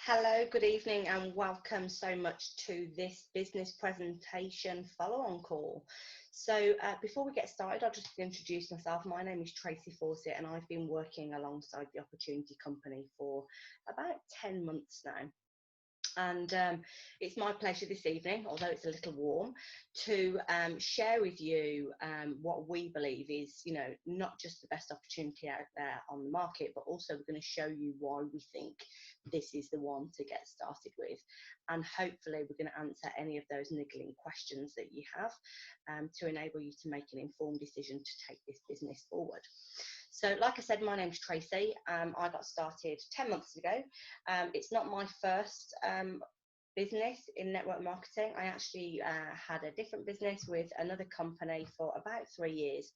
Hello, good evening, and welcome so much to this business presentation follow-on call. Before we get started, I'll just introduce myself. My name is Tracy Fawcett, and I've been working alongside the Opportunity Company for about 10 months now. And it's my pleasure this evening, although it's a little warm, to share with you what we believe is, not just the best opportunity out there on the market, but also we're going to show you why we think this is the one to get started with. And hopefully we're going to answer any of those niggling questions that you have to enable you to make an informed decision to take this business forward. So like I said, my name's Tracy. I got started 10 months ago. It's not my first business in network marketing. I actually had a different business with another company for about 3 years.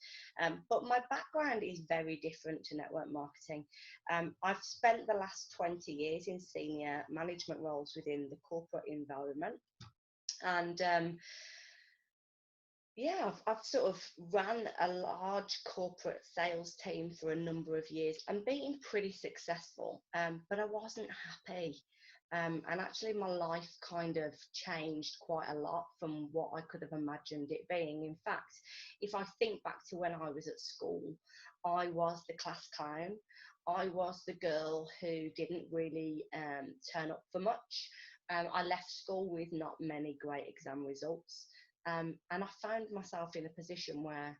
But my background is very different to network marketing. I've spent the last 20 years in senior management roles within the corporate environment. And yeah, I've sort of ran a large corporate sales team for a number of years and been pretty successful, but I wasn't happy. And actually my life kind of changed quite a lot from what I could have imagined it being. In fact, if I think back to when I was at school, I was the class clown. I was the girl who didn't really turn up for much. I left school with not many great exam results. And I found myself in a position where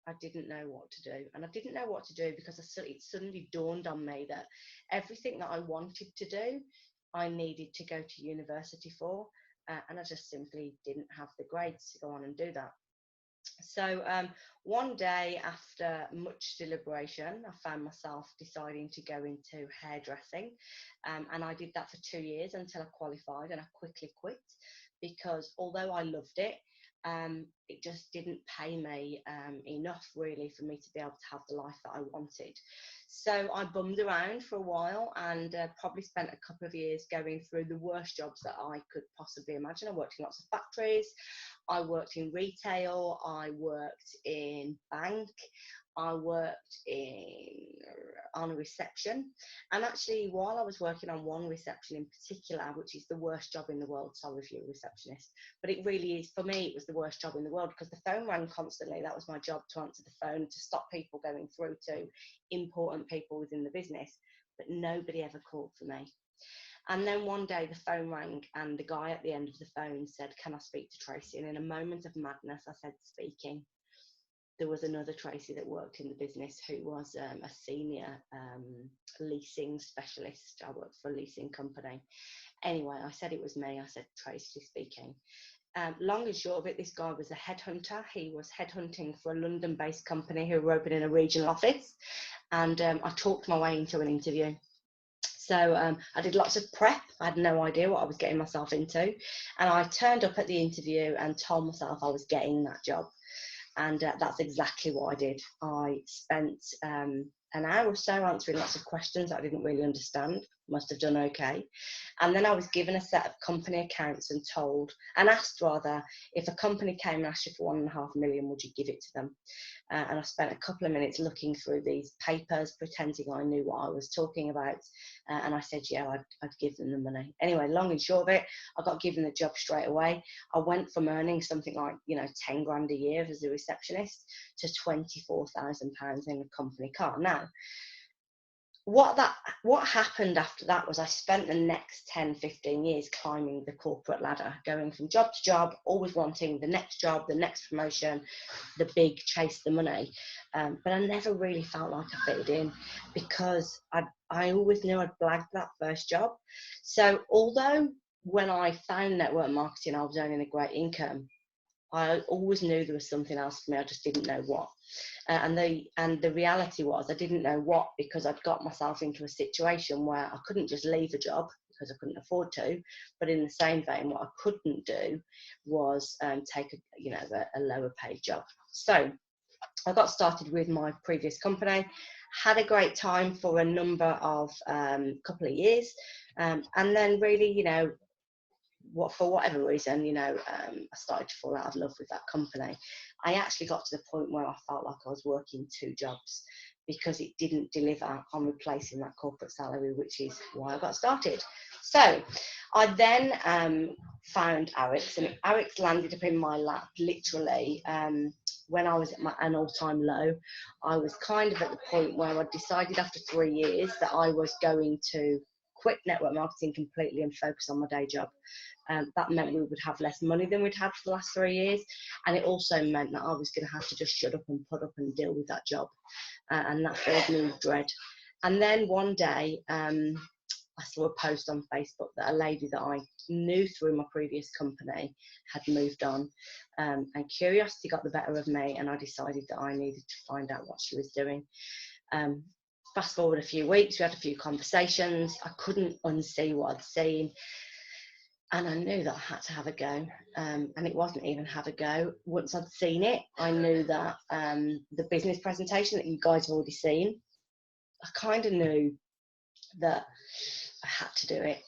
I didn't know what to do. And I didn't know what to do because it suddenly dawned on me that everything that I wanted to do, I needed to go to university for. And I just simply didn't have the grades to go on and do that. So one day, after much deliberation, I found myself deciding to go into hairdressing. And I did that for 2 years until I qualified, and I quickly quit because although I loved it, it just didn't pay me enough really for me to be able to have the life that I wanted. So I bummed around for a while and probably spent a couple of years going through the worst jobs that I could possibly imagine. I worked in lots of factories, I worked in retail, I worked in bank, I worked on a reception. And actually, while I was working on one reception in particular, which is the worst job in the world, sorry if you're a receptionist, but it really is, for me, it was the worst job in the world because the phone rang constantly. That was my job, to answer the phone, to stop people going through to important people within the business. But nobody ever called for me. And then one day the phone rang and the guy at the end of the phone said, "Can I speak to Tracy?" And in a moment of madness, I said, "Speaking." There was another Tracy that worked in the business who was a senior leasing specialist. I worked for a leasing company. Anyway, I said it was me. I said, "Tracy speaking." Long and short of it, this guy was a headhunter. He was headhunting for a London-based company who were opening a regional office. And I talked my way into an interview. So I did lots of prep. I had no idea what I was getting myself into. And I turned up at the interview and told myself I was getting that job. And that's exactly what I did. I spent an hour or so answering lots of questions that I didn't really understand. Must have done okay. And then I was given a set of company accounts and asked rather, if a company came and asked you for 1.5 million, would you give it to them? And I spent a couple of minutes looking through these papers, pretending I knew what I was talking about. And I said, yeah, I'd give them the money. Anyway, long and short of it, I got given the job straight away. I went from earning something like, 10 grand a year as a receptionist to £24,000 in a company car. Now, what happened after that was I spent the next 10-15 years climbing the corporate ladder, going from job to job, always wanting the next job, the next promotion, the big chase the money. But I never really felt like I fitted in because I always knew I'd blagged that first job. So although when I found network marketing, I was earning a great income, I always knew there was something else for me. I just didn't know what. And the reality was I didn't know what because I'd got myself into a situation where I couldn't just leave a job because I couldn't afford to. But in the same vein, what I couldn't do was take a lower paid job. So I got started with my previous company, had a great time for a number of couple of years, and then really, for whatever reason, I started to fall out of love with that company. I actually got to the point where I felt like I was working 2 jobs because it didn't deliver on replacing that corporate salary, which is why I got started. So I then found Arix, and Arix landed up in my lap literally when I was at an all-time low. I was kind of at the point where I decided after 3 years that I was going to quit network marketing completely and focus on my day job. That meant we would have less money than we'd had for the last 3 years, and it also meant that I was going to have to just shut up and put up and deal with that job, and that filled me with dread. And then one day I saw a post on Facebook that a lady that I knew through my previous company had moved on, and curiosity got the better of me, and I decided that I needed to find out what she was doing. Fast forward a few weeks, we had a few conversations. I couldn't unsee what I'd seen, and I knew that I had to have a go, and it wasn't even have a go. Once I'd seen it, I knew that the business presentation that you guys have already seen, I kind of knew that I had to do it,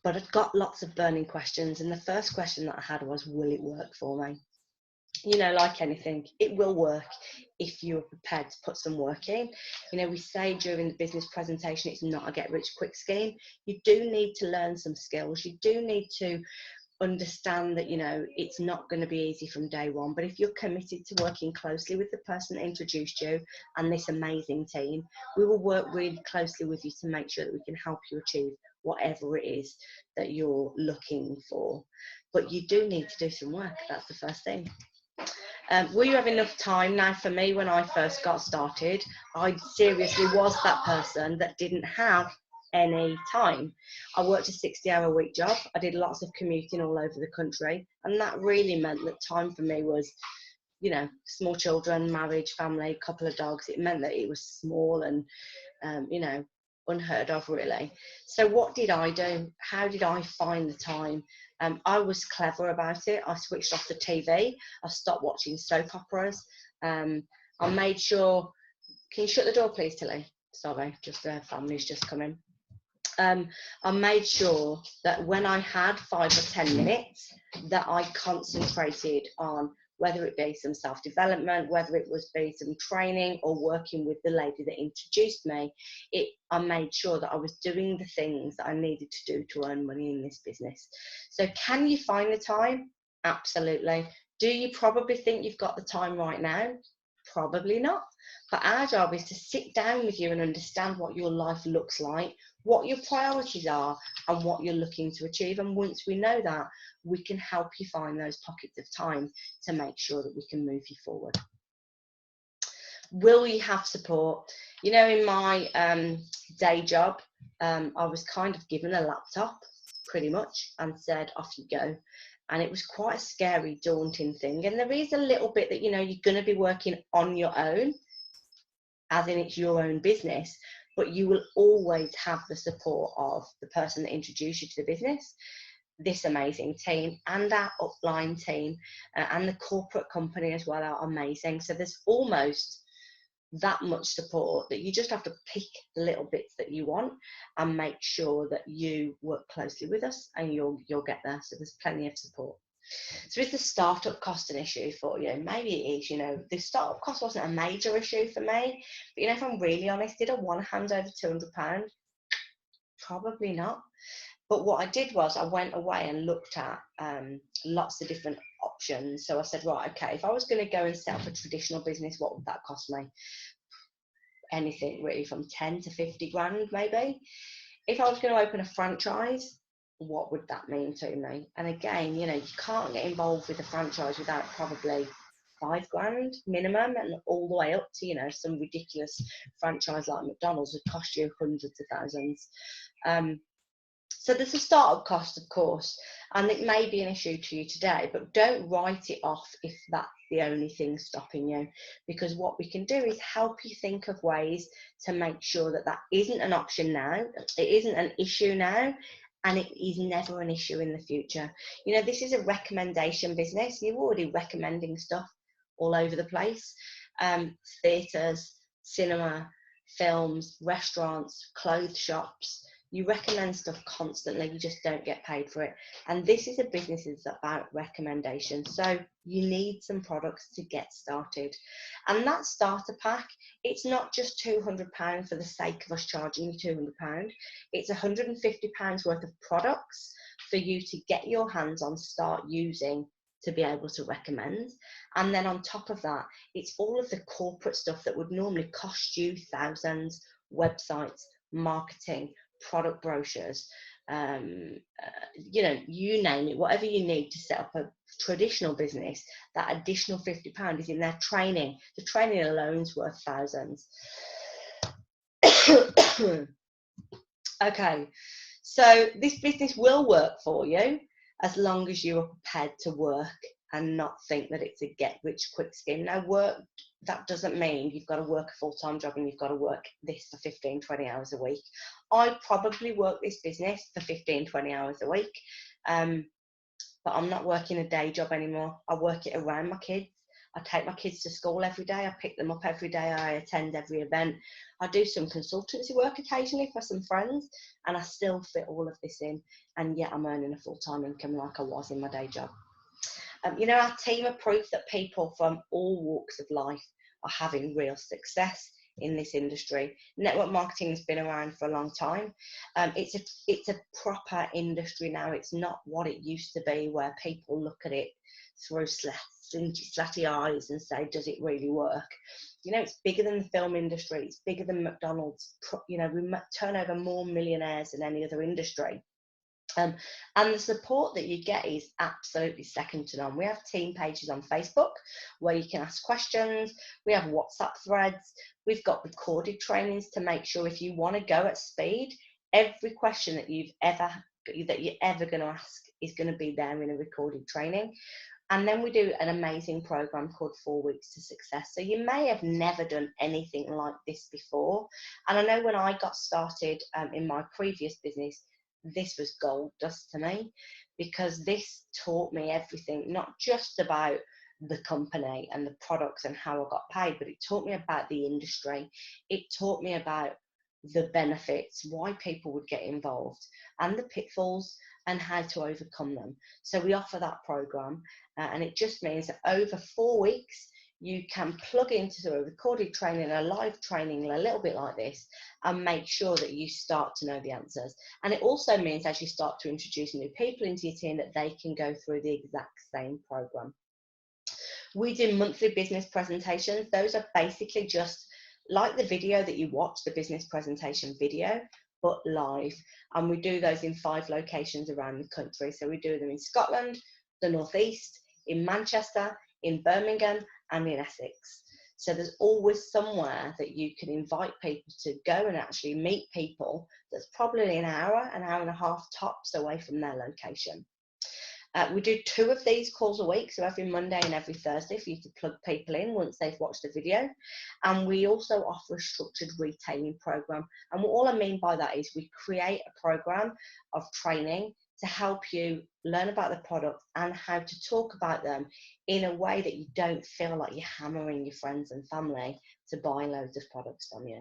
but I'd got lots of burning questions, and the first question that I had was, will it work for me? You know, like anything, it will work if you're prepared to put some work in. You know, we say during the business presentation, it's not a get rich quick scheme. You do need to learn some skills. You do need to understand that, you know, it's not going to be easy from day one, but if you're committed to working closely with the person that introduced you and this amazing team, we will work really closely with you to make sure that we can help you achieve whatever it is that you're looking for. But you do need to do some work. That's the first thing. Will you have enough time? Now, for me, when I first got started, I seriously was that person that didn't have any time. I worked a 60-hour-a-week job. I did lots of commuting all over the country, and that really meant that time for me was, you know, small children, marriage, family, couple of dogs. It meant that it was small and, you know, unheard of, really. So what did I do? How did I find the time? I was clever about it. I switched off the TV. I stopped watching soap operas. I made sure, can you shut the door please, Tilly? Sorry, just the family's just come in. I made sure that when I had 5 or 10 minutes, that I concentrated on whether it be some self-development, whether it was be some training or working with the lady that introduced me. I made sure that I was doing the things that I needed to do to earn money in this business. So can you find the time? Absolutely. Do you probably think you've got the time right now? Probably not. But our job is to sit down with you and understand what your life looks like, what your priorities are, and what you're looking to achieve. And once we know that, we can help you find those pockets of time to make sure that we can move you forward. Will you have support? You know, in my day job, I was kind of given a laptop pretty much and said, off you go. And it was quite a scary, daunting thing. And there is a little bit that, you know, you're going to be working on your own, as in it's your own business, but you will always have the support of the person that introduced you to the business, this amazing team, and our upline team, and the corporate company as well are amazing. So there's almost that much support that you just have to pick the little bits that you want and make sure that you work closely with us, and you'll get there. So there's plenty of support. So is the startup cost an issue for you? Maybe it is. You know, the startup cost wasn't a major issue for me, but you know, if I'm really honest, did I want to hand over £200? Probably not. But what I did was I went away and looked at lots of different options. So I said, right, okay, if I was going to go and set up a traditional business, what would that cost me? Anything really from 10 to 50 grand, maybe. If I was going to open a franchise, what would that mean to me? And again, you know, you can't get involved with a franchise without probably 5 grand minimum, and all the way up to, you know, some ridiculous franchise like McDonald's would cost you hundreds of thousands. So there's a startup cost, of course, and it may be an issue to you today, but don't write it off if that's the only thing stopping you, because what we can do is help you think of ways to make sure that that isn't an option now, it isn't an issue now, and it is never an issue in the future. You know, this is a recommendation business. You're already recommending stuff all over the place. Theatres, cinema, films, restaurants, clothes shops, You recommend stuff constantly, you just don't get paid for it. And this is a business that's about recommendation. So you need some products to get started. And that starter pack, it's not just £200 for the sake of us charging you £200. It's £150 worth of products for you to get your hands on, start using, to be able to recommend. And then on top of that, it's all of the corporate stuff that would normally cost you thousands: websites, marketing, product brochures, you know, you name it, whatever you need to set up a traditional business. That additional £50 is in their training. The training alone is worth thousands. Okay, so this business will work for you as long as you are prepared to work and not think that it's a get rich quick scheme. Now, work, that doesn't mean you've got to work a full-time job and you've got to work this for 15-20 hours a week. I probably work this business for 15-20 hours a week, but I'm not working a day job anymore. I work it around my kids. I take my kids to school every day. I pick them up every day. I attend every event. I do some consultancy work occasionally for some friends, and I still fit all of this in. And yet I'm earning a full-time income like I was in my day job. You know, our team are proof that people from all walks of life are having real success in this industry. Network marketing has been around for a long time. It's a proper industry now. It's not what it used to be, where people look at it through slatty eyes and say, does it really work? You know, it's bigger than the film industry. It's bigger than McDonald's. You know, we turn over more millionaires than any other industry. And the support that you get is absolutely second to none. We have team pages on Facebook where you can ask questions. We have WhatsApp threads. We've got recorded trainings to make sure if you want to go at speed, every question that you're ever going to ask is going to be there in a recorded training. And then we do an amazing program called 4 Weeks to Success. So you may have never done anything like this before. And I know when I got started in my previous business, this was gold dust to me, because this taught me everything, not just about the company and the products and how I got paid, but it taught me about the industry. It taught me about the benefits, why people would get involved, and the pitfalls and how to overcome them. So we offer that program, and it just means that over 4 weeks you can plug into a recorded training, a live training, a little bit like this, and make sure that you start to know the answers. And it also means, as you start to introduce new people into your team, that they can go through the exact same program. We do monthly business presentations. Those are basically just like the video that you watch, the business presentation video, but live. And we do those in 5 locations around the country. So we do them in Scotland, the Northeast, in Manchester, in Birmingham, and in Essex. So there's always somewhere that you can invite people to go and actually meet people that's probably an hour and a half tops away from their location. We do 2 of these calls a week, so every Monday and every Thursday, for you to plug people in once they've watched the video. And we also offer a structured retailing program. And all I mean by that is we create a program of training to help you learn about the product and how to talk about them in a way that you don't feel like you're hammering your friends and family to buy loads of products from you.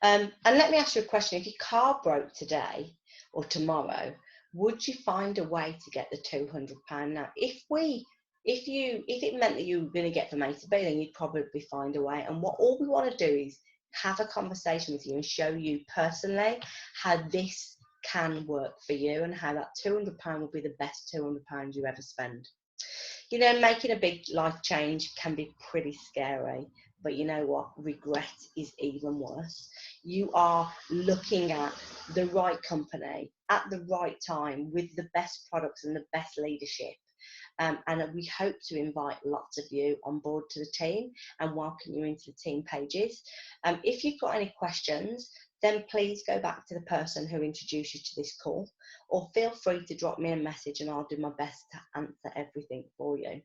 And let me ask you a question. If your car broke today or tomorrow, would you find a way to get the £200? Now, if it meant that you were going to get from A to B, then you'd probably find a way. And all we want to do is have a conversation with you and show you personally how this can work for you, and how that £200 will be the best £200 you ever spend. You know, making a big life change can be pretty scary, but you know what? Regret is even worse. You are looking at the right company at the right time with the best products and the best leadership. And we hope to invite lots of you on board to the team and welcome you into the team pages. If you've got any questions, then please go back to the person who introduced you to this call, or feel free to drop me a message and I'll do my best to answer everything for you.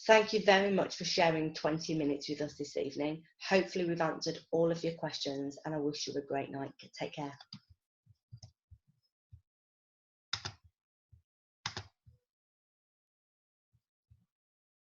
Thank you very much for sharing 20 minutes with us this evening. Hopefully we've answered all of your questions, and I wish you a great night. Take care.